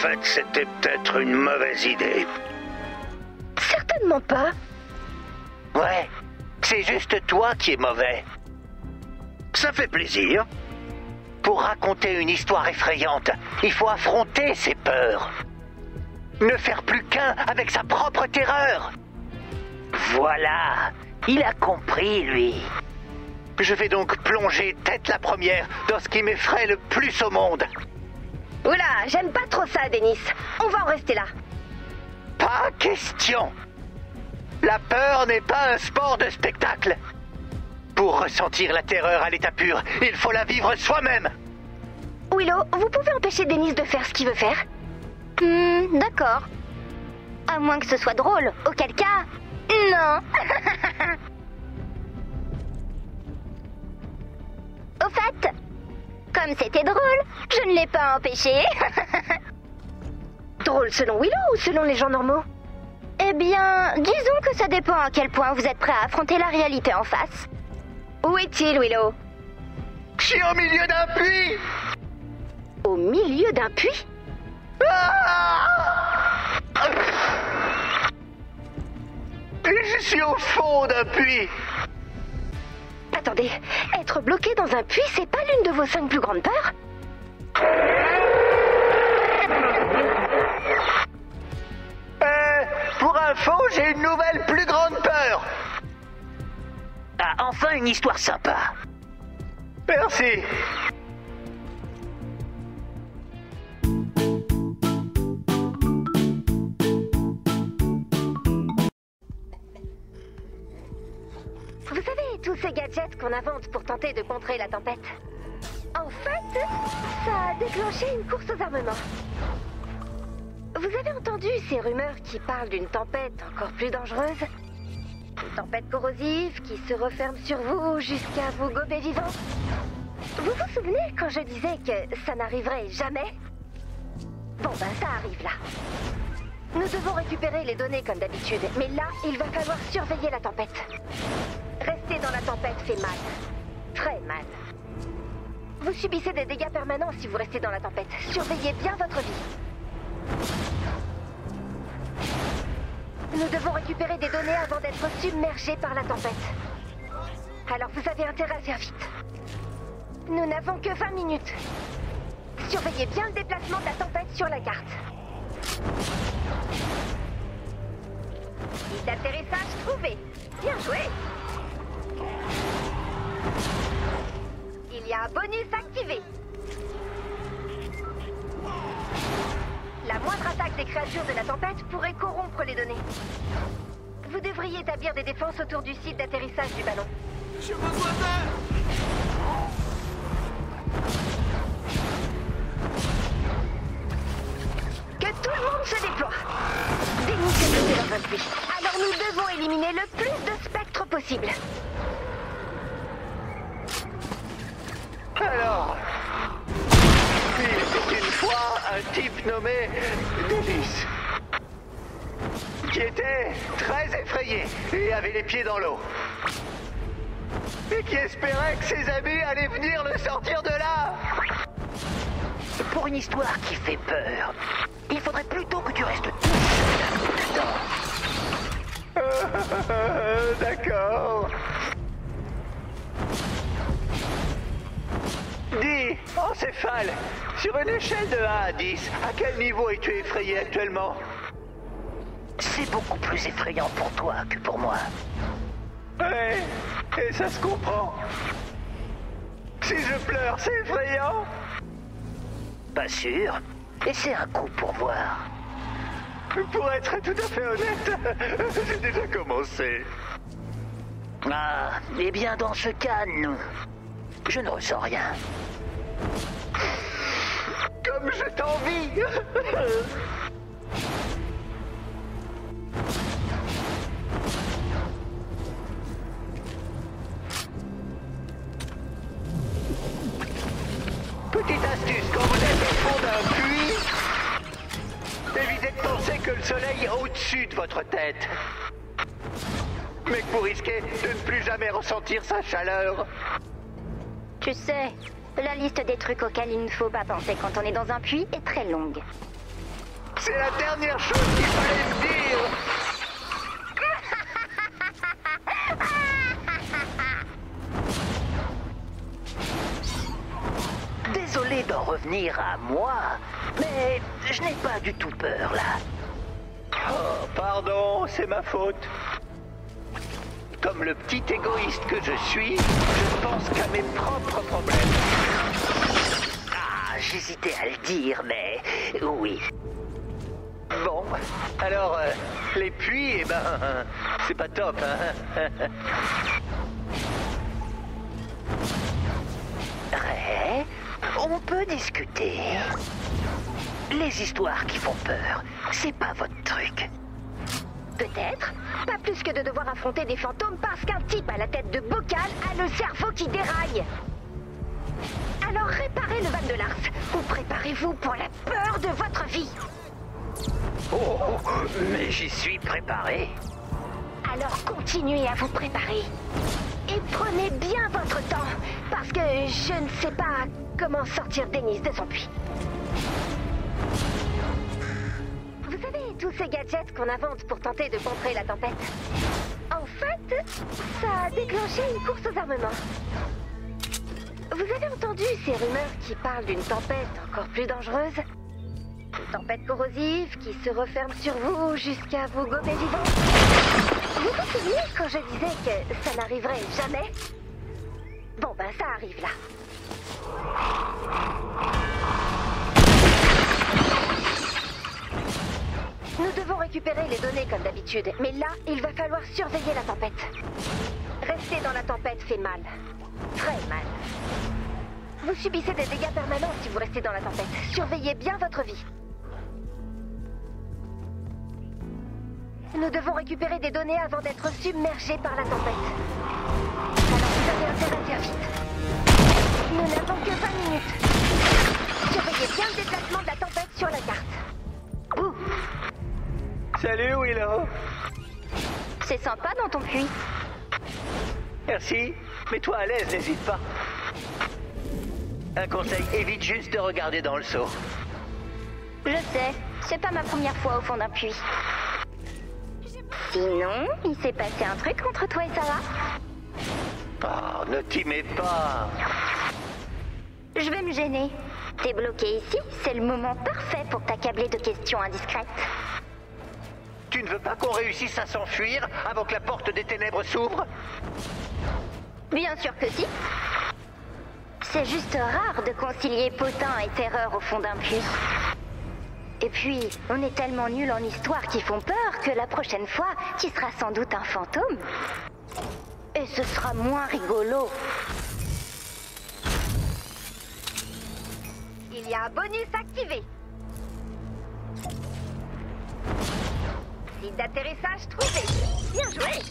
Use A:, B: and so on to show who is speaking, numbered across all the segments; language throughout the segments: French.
A: fait, c'était peut-être une mauvaise idée.
B: Certainement pas.
A: Ouais, c'est juste toi qui es mauvais. Ça fait plaisir. Pour raconter une histoire effrayante, il faut affronter ses peurs. Ne faire plus qu'un avec sa propre terreur. Voilà, il a compris, lui. Je vais donc plonger tête la première dans ce qui m'effraie le plus au monde.
B: Oula, j'aime pas trop ça, Denis. On va en rester là.
A: Pas question. La peur n'est pas un sport de spectacle. Pour ressentir la terreur à l'état pur, il faut la vivre soi-même.
B: Willow, vous pouvez empêcher Denis de faire ce qu'il veut faire?
C: D'accord. À moins que ce soit drôle, auquel cas... Non. Au fait, comme c'était drôle, je ne l'ai pas empêché.
B: Drôle selon Willow ou selon les gens normaux?
C: Eh bien, disons que ça dépend à quel point vous êtes prêt à affronter la réalité en face.
B: Où est-il, Willow?
A: Je suis au milieu d'un puits.
B: Au milieu d'un puits?
A: Je suis au fond d'un puits.
B: Attendez, être bloqué dans un puits, c'est pas l'une de vos 5 plus grandes peurs?
A: Pour info, j'ai une nouvelle plus grande peur. Ah, enfin une histoire sympa. Merci.
B: Vous savez, tous ces gadgets qu'on invente pour tenter de contrer la tempête. En fait, ça a déclenché une course aux armements. Vous avez entendu ces rumeurs qui parlent d'une tempête encore plus dangereuse? Une tempête corrosive qui se referme sur vous jusqu'à vous gober vivant. Vous vous souvenez quand je disais que ça n'arriverait jamais? Bon ben ça arrive là. Nous devons récupérer les données comme d'habitude, mais là, il va falloir surveiller la tempête. Rester dans la tempête fait mal. Très mal. Vous subissez des dégâts permanents si vous restez dans la tempête. Surveillez bien votre vie. Nous devons récupérer des données avant d'être submergés par la tempête. Alors vous avez intérêt à faire vite. Nous n'avons que 20 minutes. Surveillez bien le déplacement de la tempête sur la carte. Site d'atterrissage trouvé. Bien joué. Il y a un bonus activé. La moindre attaque des créatures de la tempête pourrait corrompre les données. Vous devriez établir des défenses autour du site d'atterrissage du ballon.
D: Je besoin d'aide.
B: Que tout le monde se déploie. Denis est bloqué dans un puits. Alors nous devons éliminer le plus de spectres possible.
A: Alors, il était une fois un type nommé Denis, qui était très effrayé et avait les pieds dans l'eau. Et qui espérait que ses amis allaient venir le sortir de là. Pour une histoire qui fait peur, il faudrait plutôt que tu restes tout seul dedans. D'accord. Dis, encéphale, sur une échelle de 1 à 10, à quel niveau es-tu effrayé actuellement? C'est beaucoup plus effrayant pour toi que pour moi. Ouais, et ça se comprend. Si je pleure, c'est effrayant? Pas sûr, et c'est un coup pour voir. Pour être tout à fait honnête, j'ai déjà commencé. Ah, eh bien dans ce cas, non. Je ne ressens rien. Comme je t'envie. Petite astuce, quand vous êtes au fond d'un puits, évitez de penser que le soleil est au-dessus de votre tête. Mais que vous risquez de ne plus jamais ressentir sa chaleur.
C: Tu sais, la liste des trucs auxquels il ne faut pas penser quand on est dans un puits est très longue.
A: C'est la dernière chose qu'il fallait me dire. Désolé d'en revenir à moi, mais je n'ai pas du tout peur là. Oh, pardon, c'est ma faute. Comme le petit égoïste que je suis, je pense qu'à mes propres problèmes. Ah, j'hésitais à le dire, mais oui. Bon, alors, les pluies, eh ben, c'est pas top, hein. Ray, on peut discuter. Les histoires qui font peur, c'est pas votre truc.
B: Peut-être. Pas plus que de devoir affronter des fantômes parce qu'un type à la tête de bocal a le cerveau qui déraille. Alors réparez le Val de Lars ou préparez-vous pour la peur de votre vie.
A: Oh, mais j'y suis préparé.
B: Alors continuez à vous préparer. Et prenez bien votre temps, parce que je ne sais pas comment sortir Dennis de son puits. Vous savez, tous ces gadgets qu'on invente pour tenter de contrer la tempête. En fait, ça a déclenché une course aux armements. Vous avez entendu ces rumeurs qui parlent d'une tempête encore plus dangereuse? Une tempête corrosive qui se referme sur vous jusqu'à vous gommer vivant. Vous vous souvenez quand je disais que ça n'arriverait jamais? Bon ben ça arrive là. Nous devons récupérer les données comme d'habitude, mais là, il va falloir surveiller la tempête. Rester dans la tempête fait mal. Très mal. Vous subissez des dégâts permanents si vous restez dans la tempête. Surveillez bien votre vie. Nous devons récupérer des données avant d'être submergés par la tempête. Alors vous avez intérêt à faire vite. Nous n'avons que 20 minutes. Surveillez bien le déplacement de la tempête sur la carte. Ouh.
A: Salut Willow.
C: C'est sympa dans ton puits.
A: Merci. Mets-toi à l'aise, n'hésite pas. Un conseil, évite juste de regarder dans le seau.
C: Je sais, c'est pas ma première fois au fond d'un puits. Sinon, il s'est passé un truc entre toi et Sarah?
A: Oh, ne t'y mets pas.
C: Je vais me gêner. T'es bloqué ici, c'est le moment parfait pour t'accabler de questions indiscrètes.
A: Tu ne veux pas qu'on réussisse à s'enfuir avant que la porte des ténèbres s'ouvre?
C: Bien sûr que si. C'est juste rare de concilier potin et terreur au fond d'un puits. Et puis, on est tellement nuls en histoire qui font peur que la prochaine fois, tu seras sans doute un fantôme. Et ce sera moins rigolo.
B: Il y a un bonus activé. Site d'atterrissage trouvé. Bien joué.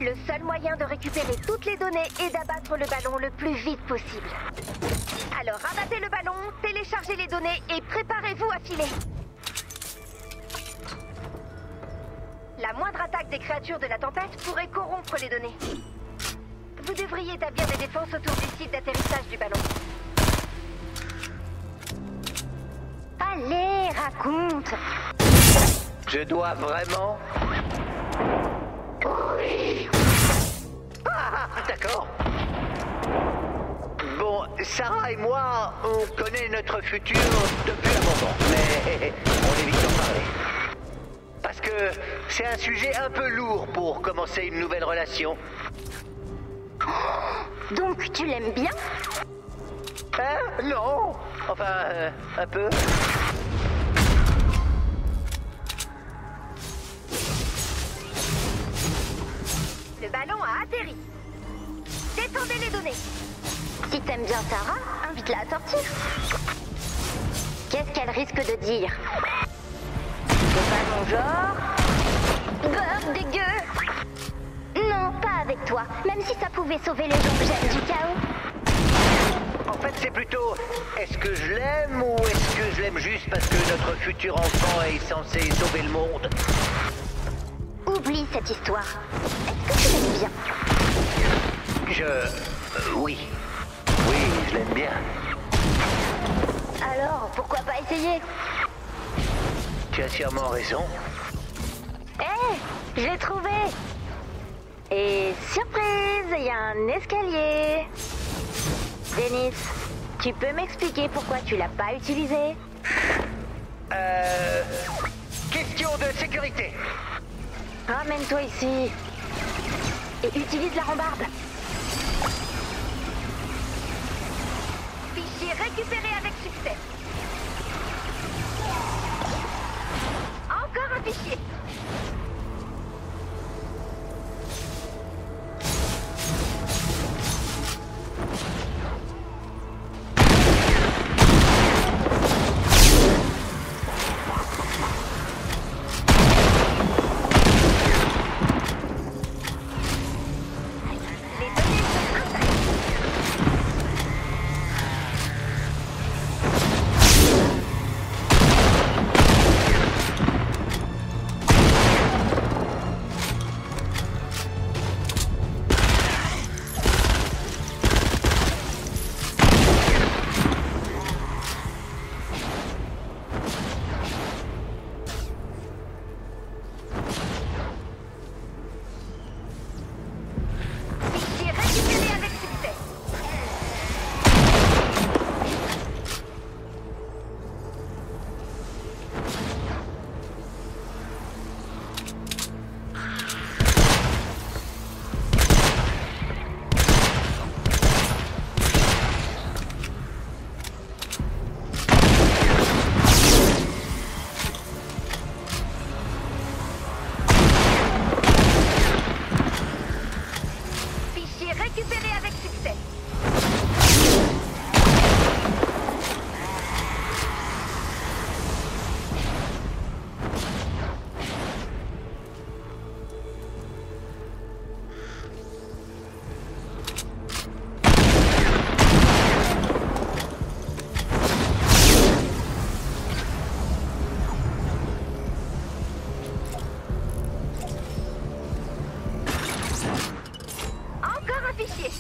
B: Le seul moyen de récupérer toutes les données est d'abattre le ballon le plus vite possible. Alors abattez le ballon, téléchargez les données et préparez-vous à filer. La moindre attaque des créatures de la tempête pourrait corrompre les données. Vous devriez établir des défenses autour du site d'atterrissage du ballon.
C: Allez, raconte.
A: Je dois vraiment... Oui. Ah, d'accord. Bon, Sarah et moi, on connaît notre futur depuis un moment, mais on évite d'en parler. Parce que c'est un sujet un peu lourd pour commencer une nouvelle relation.
C: Donc tu l'aimes bien?
A: Hein? Non. Enfin, un peu.
B: Le ballon a atterri. Détendez les données.
C: Si t'aimes bien Sarah, invite-la à sortir. Qu'est-ce qu'elle risque de dire? C'est pas mon genre. Beurre dégueu. Non, pas avec toi. Même si ça pouvait sauver les gens que j'aime du chaos.
A: En fait, c'est plutôt, est-ce que je l'aime ou est-ce que je l'aime juste parce que notre futur enfant est censé sauver le monde?
C: Oublie cette histoire. Est-ce que tu l'aimes bien?
A: Oui. Oui, je l'aime bien.
C: Alors, pourquoi pas essayer?
A: Tu as sûrement raison.
C: Hé, je l'ai trouvé. Et surprise, il y a un escalier. Dennis, tu peux m'expliquer pourquoi tu l'as pas utilisé?
A: Question de sécurité.
C: Ramène-toi ici. Et utilise la rambarde. Fichier récupéré avec succès. Encore un fichier. Récupéré avec succès. Encore un fichier.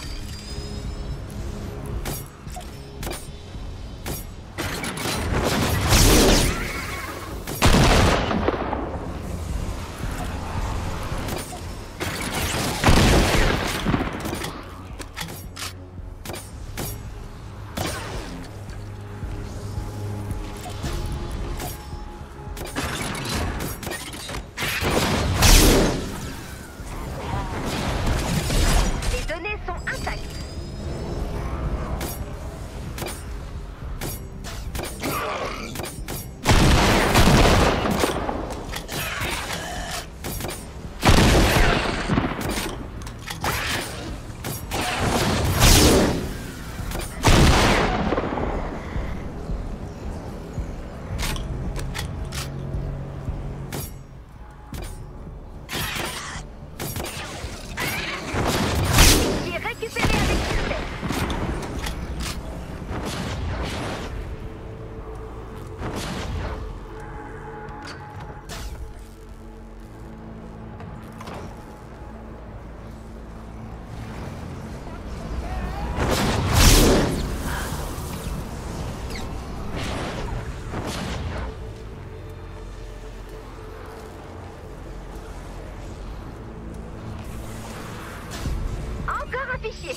C: Encore un fichier.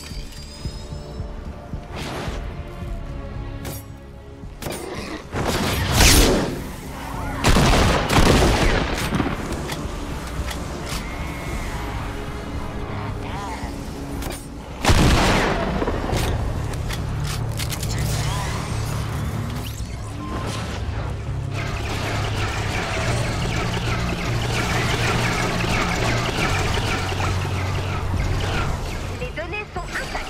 C: Les données sont intactes.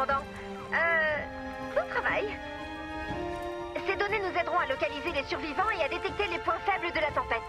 B: commandant. Bon travail. Ces données nous aideront à localiser les survivants et à détecter les points faibles de la tempête.